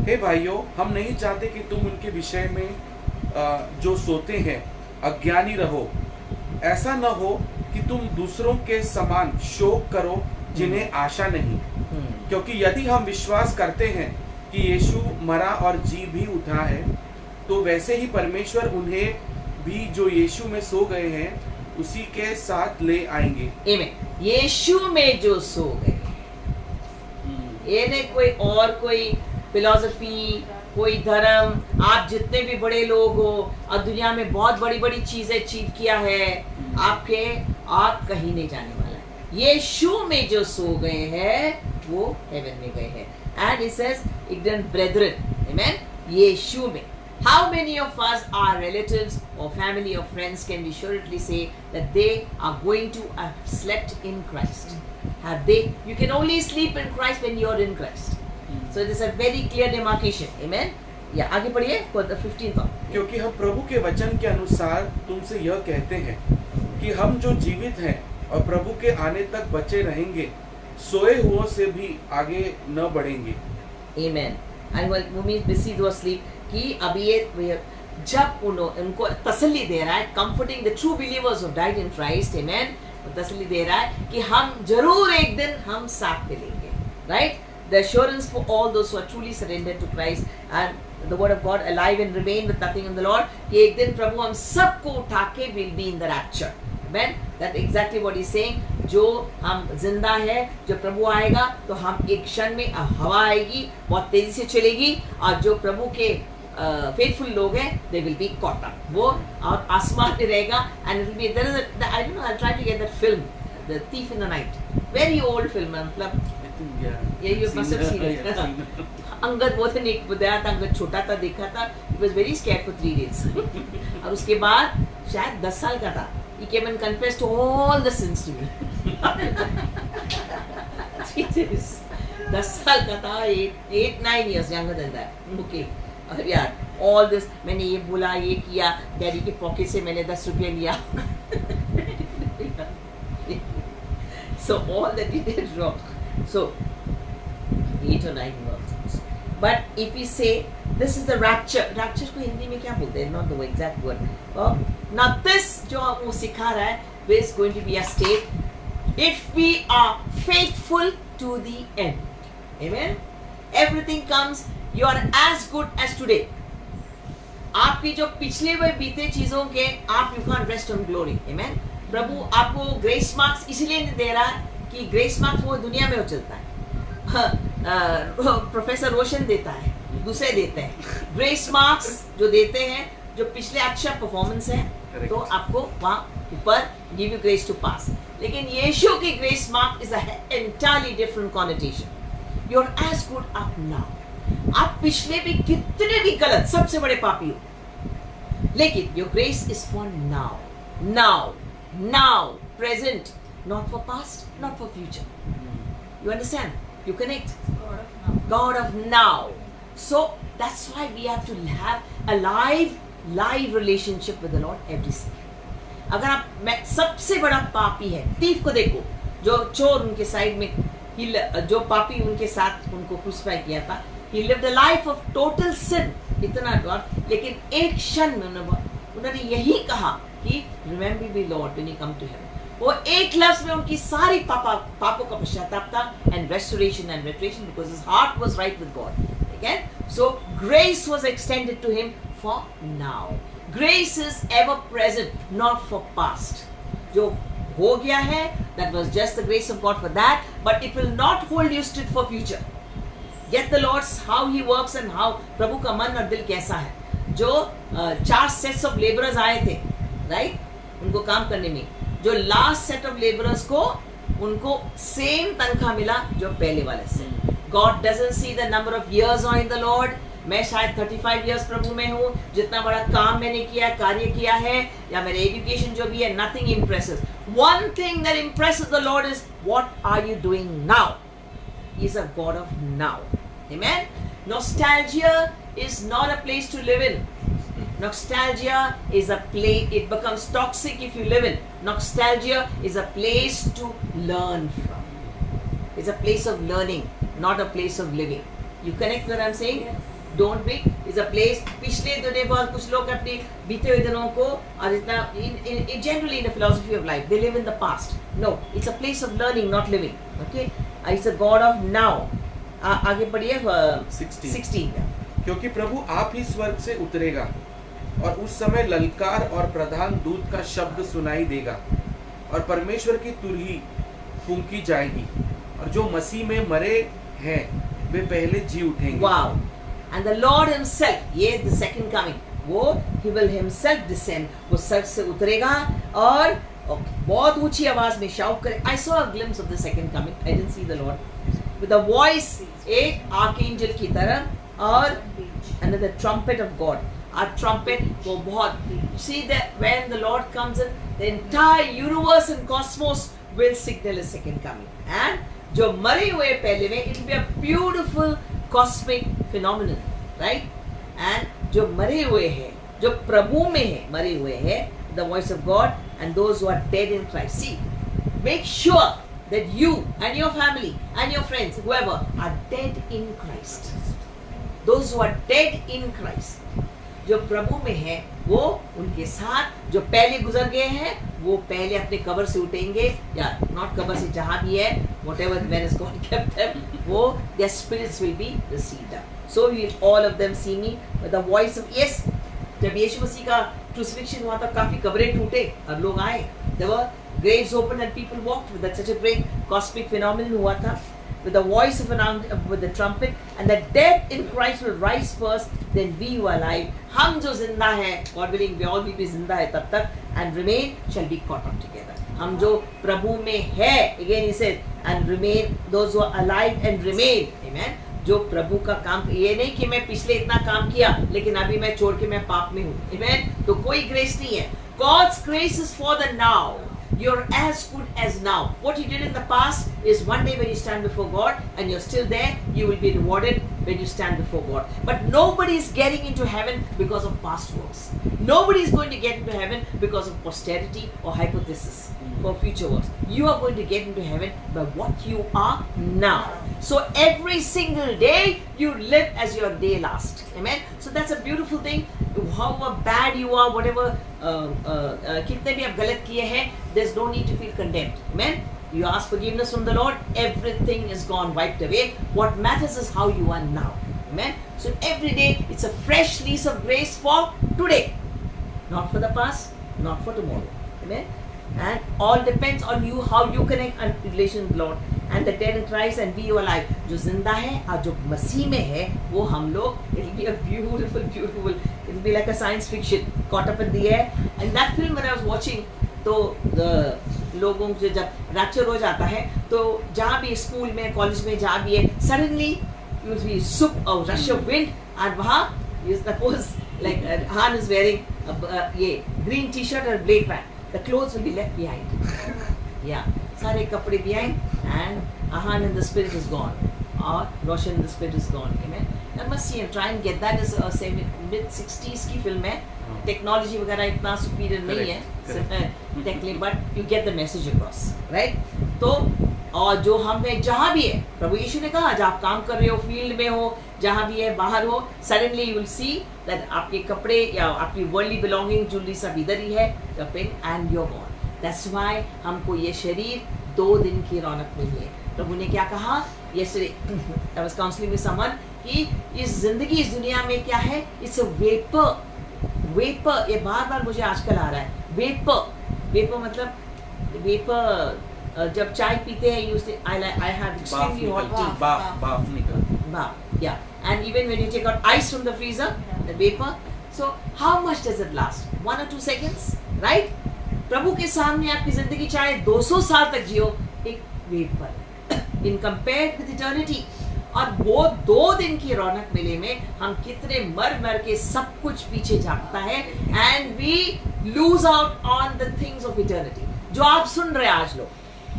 हे भाइयों, हम नहीं चाहते कि तुम उनके विषय में जो सोते हैं अज्ञानी रहो. ऐसा न हो कि तुम दूसरों के समान शोक करो जिन्हें आशा नहीं. क्योंकि यदि हम विश्वास करते हैं कि यीशु मरा और जी भी उठा है, तो वैसे ही परमेश्वर उन्हें भी जो यीशु में सो गए हैं उसी के साथ ले आएंगे. आमीन. यीशु में जो सो गए, ये नहीं कोई फिलॉसफी, कोई धर्म. आप जितने भी बड़े लोग हो और दुनिया में बहुत बड़ी बड़ी चीजें अचीव किया है, आप कहीं नहीं जाने वाला है. यीशु में जो सो गए हैं वो हेवन में गए हैं. And it says ignorant brethren. Amen. यीशु में. How many of us, our relatives or family or friends, can we surely say that they are going to have slept in Christ? Have they? You can only sleep in Christ when you are in Christ. So it is a very clear demarcation. Amen. Yeah, आगे पढ़िए 15th. क्योंकि हम प्रभु के वचन के अनुसार तुमसे यह कहते हैं कि हम जो जीवित हैं और प्रभु के आने तक बचे रहेंगे, सोए हुओं से भी आगे न बढ़ेंगे. Amen. And when we busy do sleep, कि अभी ये जब उनको तसल्ली दे रहा है, comforting the true believers who died in Christ, amen, तसल्ली दे रहा है कि हम जरूर एक दिन हम साथ मिलेंगे, right? The assurance for all those who are truly surrendered to Christ and the word of God, alive and remain with nothing in the Lord, कि एक दिन प्रभु हम सबको उठा के will be in the rapture. Man that exactly what he saying, जो हम जिंदा है, जब प्रभु आएगा तो हम एक क्षण में हवा आएगी, बहुत तेजी से चलेगी, और जो प्रभु के फेथफुल लोग हैं they will be caught up, वो और आसमान में रहेगा, and it will be there is I don't know, I try to get that film the thief in the night, very old film, मतलब ये you must have seen it. Angad बोधन एक बताया था, अंगद छोटा था, देखा था, he was very scared for 3 days और उसके बाद शायद 10 साल का था, he came and confessed all the sins to me 10 साल का था, 8-9 years younger than that, okay, और यार all this, मैंने ये बोला, ये किया, डैडी के पॉकेट से मैंने 10 रुपये लिया so all that he did wrong, so 8 or 9 years. But if we say this is the rapture को हिंदी में क्या बोलते हैं, not the exact word, now this जो वो सिखा रहा है, is going to be a state if we are faithful to the end, amen, everything comes, you are as good as today, आपकी जो पिछले हुए बीते चीजों के आप you can rest on glory, amen, प्रभु आपको ग्रेस मार्क्स इसलिए नहीं दे रहा है कि ग्रेस मार्क्स वो दुनिया में वो चलता है, प्रोफेसर रोशन देता है, दूसरे देते हैं, ग्रेस मार्क्स जो देते हैं जो पिछले अच्छा परफॉर्मेंस है, तो आपको वहाँ ऊपर give you grace to pass, लेकिन यीशु की grace mark is entirely different connotation, you are as good up now, आप पिछले भी कितने भी गलत सबसे बड़े पापी हो, लेकिन your grace is for now, now now present, not for past, not for future, you understand, you connect, God of now, so that's why we have to have a live relationship with the Lord every second. अगर आप, मैं सबसे बड़ा पापी है, तीफ को देखो, जो चोर उनके साइड में, जो पापी उनके साथ उनको क्रूसिफाई किया था, he lived a life of total sin, इतना गॉड, लेकिन एक क्षण में उन्होंने यही कहा कि remember me Lord when you come to heaven, वो एक लफ्ज में उनकी सारी पापों का पश्चाताप था, and restoration and restoration because his heart was right with God, again, so grace was extended to him for now, grace is ever present, not for past, जो हो गया है that was just the grace of God for that, but it will not hold you still for future, get the Lord's how he works and how प्रभु का मन और दिल कैसा है, जो 4 sets of laborers आए थे, right, उनको काम करने में, जो लास्ट सेट ऑफ लेबरर्स को उनको सेम तनख्वाह मिला जो पहले वाले से, God doesn't see the number of years on the Lord, मैं शायद 35 इयर्स प्रभु में हूँ, जितना बड़ा काम मैंने किया, कार्य किया है, या मेरे एजुकेशन जो भी है, nothing impresses, one thing that impresses the Lord is what are you doing now, he is a God of now, amen, nostalgia is not a place to live in, nostalgia is a place, it becomes toxic if you live in, nostalgia is a place to learn from, it's a place of learning, not a place of living, you connect what I'm saying, yes. Don't be, it's a place, पिछले दिनों बहुत कुछ लोग अपने बीते हुए दिनों को, और इतना generally in the philosophy of life they live in the past, no, it's a place of learning, not living, okay, it's a God of now, आगे बढ़िए 16, क्योंकि प्रभु आप ही स्वर्ग से उतरेगा और उस समय ललकार और प्रधान दूत का शब्द सुनाई देगा और परमेश्वर की तुरही फूंकी जाएगी और जो मसीह में मरे हैं वे पहले जी उठेंगे। Wow, and the Lord himself, ये द सेकंड कमिंग, वो ही विल हिमसेल्फ डिसेंड, वो स्वर्ग से उतरेगा और बहुत ऊंची आवाज में शाउट करे, I saw a glimpse of the second coming, I didn't see the Lord, with a voice, एक आर्कएंजल की तरह और another trumpet of God, a trumpet वो बहुत, see that when the Lord comes in, the entire universe and cosmos will signal his second coming, and जो मरे हुए पहले में, it will be a beautiful cosmic phenomenon, right, and जो मरे हुए हैं, जो प्रभु में है, मरे हुए हैं, the voice of God, and those who are dead in Christ, see, make sure that you and your family and your friends, whoever, are dead in Christ, those who are dead in Christ, जो प्रभु में है, वो उनके साथ जो पहले गुजर गए हैं, वो पहले अपने कब्र से उठेंगे, या नॉट कब्र से, जहां भी है, whatever where is God kept them, वो their spirits will be received up, so will all of them see me with the voice of, yes, जब यीशु मसीह का क्रूसिफिक्शन हुआ था काफी कब्रें टूटे और लोग आए, there were graves open and people walked with that. Such a great cosmic phenomenon हुआ था, with the voice of with the trumpet, and the dead in Christ will rise first, then we who are alive, हम जो जिंदा हैं, God willing we all will be जिंदा है तब तक, and remain shall be caught up together. हम जो प्रभु में है, again he says, and remain, those who are alive and remain, amen. जो प्रभु का काम, ये नहीं कि मैं पिछले इतना काम किया लेकिन अभी मैं छोड़ के मैं पाप में हूँ, amen. तो कोई ग्रेस नहीं है. God's grace is for the now. You're as good as now. What you did in the past is one day when you stand before God and you're still there, you will be rewarded when you stand before God. But nobody is getting into heaven because of past works. Nobody is going to get into heaven because of posterity or hypothesis for future works. You are going to get into heaven by what you are now. So every single day you live as your day last. Amen. So that's a beautiful thing. However bad you are, whatever कितने भी आप गलत किए हैं, there's no need to feel condemned. Amen. You ask forgiveness from the Lord, everything is gone, wiped away. What matters is how you are now. Amen. So every day it's a fresh lease of grace for today, not for the past, not for tomorrow. Amen. And all depends on you, how you connect and relation with Lord. And the dead in Christ and we alive. जो जिंदा है और जो मसीह में है, वो हम लोग. It'll be a beautiful, beautiful. It'll be like a science fiction caught up in the air. And that film when I was watching, तो लोगों से जब rapture हो जाता है, तो जहाँ भी स्कूल में, कॉलेज में जहाँ भी है, suddenly you will be soup or rush of wind, and वहाँ you suppose like Han is wearing ये green t-shirt और black pant. The clothes will be left behind. Yeah, सारे कपड़े behind, and Ahan in the spirit is gone, or Roshan in the spirit is gone. Amen. I must see and try and get that. Is a say mid-60s की film है. Technology वगैरह इतना superior नहीं है, technically, but you get the message across, right? तो और जो हम में जहाँ भी है, प्रभु यीशु ने कहा, जब आप काम कर रहे हो, फील्ड में हो, जहाँ भी है, बाहर हो, suddenly you will see that आपके कपड़े या आपकी worldly belonging, jewelry सब इधर ही है, cupping, and you're gone. That's why हमको ये शरीर 2 दिन की रौनक मिली है. प्रभु ने क्या कहा? Yesterday I was counseling with someone कि इस जिंदगी, इस दुनिया में क्या है? It's a vapor. Vapor, ये बार-बार मुझे आजकल आ रहा है. Vapor, vapor मतलब vapor. जब चाय पीते हैं, you say I have extremely hot tea. बाफ निकल. Bath, yeah. And even when you take out ice from the freezer, the vapor. So how much does it last? 1 or 2 seconds, right? प्रभु के सामने आपकी जिंदगी चाहे 200 साल तक जियो, एक vapour in compared with eternity. और वो 2 दिन की रौनक मेले में हम कितने मर के सब कुछ पीछे झांकता है, and we lose out on the things of eternity. जो आप सुन रहे हैं आज लोग,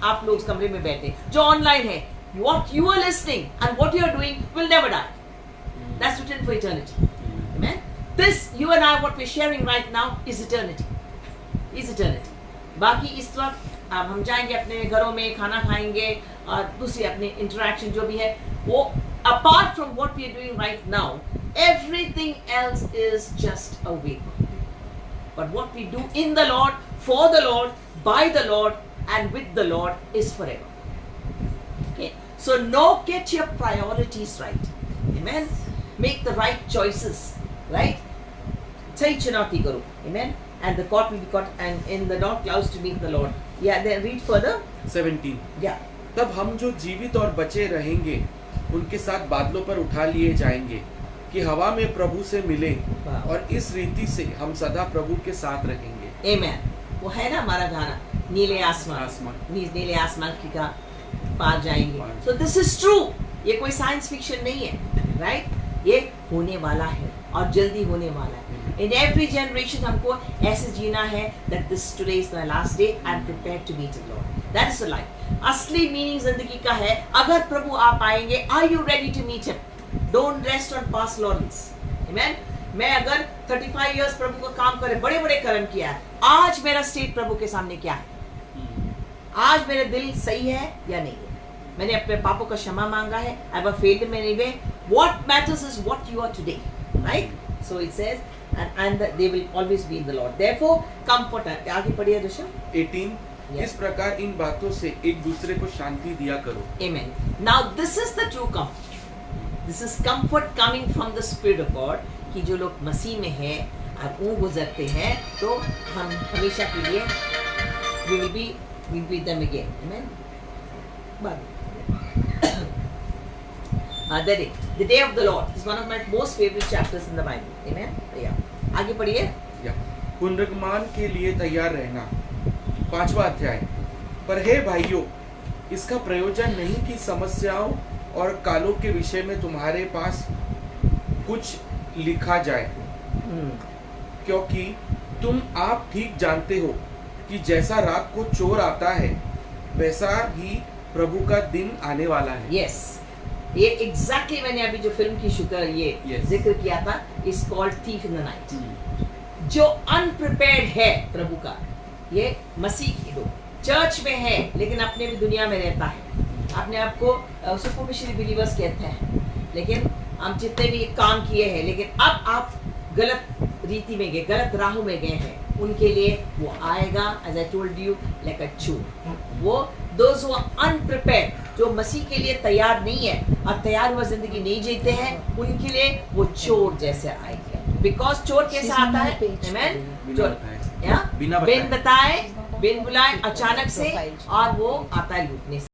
आप लोग कमरे में बैठे, जो ऑनलाइन है, what you are listening and what you are doing will never die. That's written for eternity. Amen. This you and I, what we're sharing right now is eternity. Is eternity. बाकी इस वक्त हम जाएंगे अपने घरों में, खाना खाएंगे और दूसरी अपने इंटरेक्शन जो भी है, वो apart from what we are doing right now, everything else is just a vapor. But what we do in the Lord, for the Lord, by the Lord, and with the Lord is forever. Okay. So now get your priorities right. Amen. Make the right choices. Right. सही चुनौती करो. Amen. And the caught will be caught, and in the dark clouds to meet the Lord. Yeah, then read further. 17. Yeah. तब हम जो जीवित और बचे रहेंगे, उनके साथ बादलों पर उठा लिए जाएंगे, कि हवा में प्रभु से मिले, और इस रीति से हम सदा प्रभु के साथ रहेंगे. Amen. वो है ना हमारा गाना, नीले आसमान, नीले आसमान की का पार जाएंगे. So this is true. ये कोई साइंस फिक्शन नहीं है, right? ये होने वाला है और जल्दी होने वाला है. In every generation हमको ऐसे जीना है that this today is the last day and prepared to meet the Lord. That is the life. असली मीनिंग जिंदगी का है, अगर प्रभु आप आएंगे, are you ready to meet him? Don't rest on past laurels. Amen. मैं अगर 35 years प्रभु का काम करे, बड़े बड़े कर्म किया है, आज मेरा स्टेट प्रभु के सामने क्या है? आज मेरा दिल सही है या नहीं है? मैंने अपने पापों का क्षमा मांगा है, I have failed in many ways. What matters is what you are today, right? So it says, and they will always be in the Lord. Therefore, comfort. आगे पढ़िए ऋषभ. 18. इस प्रकार इन बातों से एक दूसरे को शांति दिया करो. Amen. Now this is the true comfort. This is comfort coming from the Spirit of God. कि जो लोग मसीह में हैं, और वो गुजरते हैं तो हम हमेशा के लिए we will be with them again. Amen. The day of the Lord is one of my most favorite chapters in the Bible. Amen. Yeah. आगे पढ़िए. या पुनरुत्थान के लिए तैयार रहना, 5वां अध्याय। पर हे भाइयों, इसका प्रयोजन नहीं कि समस्याओं और कालों के विषय में तुम्हारे पास कुछ लिखा जाए, क्योंकि तुम आप ठीक जानते हो कि जैसा रात को चोर आता है वैसा ही प्रभु का दिन आने वाला है। Yes. ये एग्जैक्टली मैंने अभी जो फिल्म की शुक्र ये Yes. जिक्र किया था, is called thief in the night. जो अनप्रिपेयर्ड है प्रभु का, ये मसीह की लोग चर्च में है लेकिन अपने भी दुनिया में रहता है, अपने आप को सुपरफिशियल बिलीवर्स कहते हैं, लेकिन हम जितने भी काम किए हैं लेकिन अब आप गलत रीति में गए, गलत राहों में गए हैं, उनके लिए वो आएगा as I told you like a चोर। वो दोज हु आर अनप्रिपेयर्ड, जो मसीह के लिए तैयार नहीं है और तैयार हुआ जिंदगी नहीं जीते हैं, उनके लिए वो चोर जैसे आएंगे। बिकॉज चोर कैसा आता है? आमेन। चोर बिना बिन बताए, बिन बुलाए, अचानक से, और वो आता है लूटने से।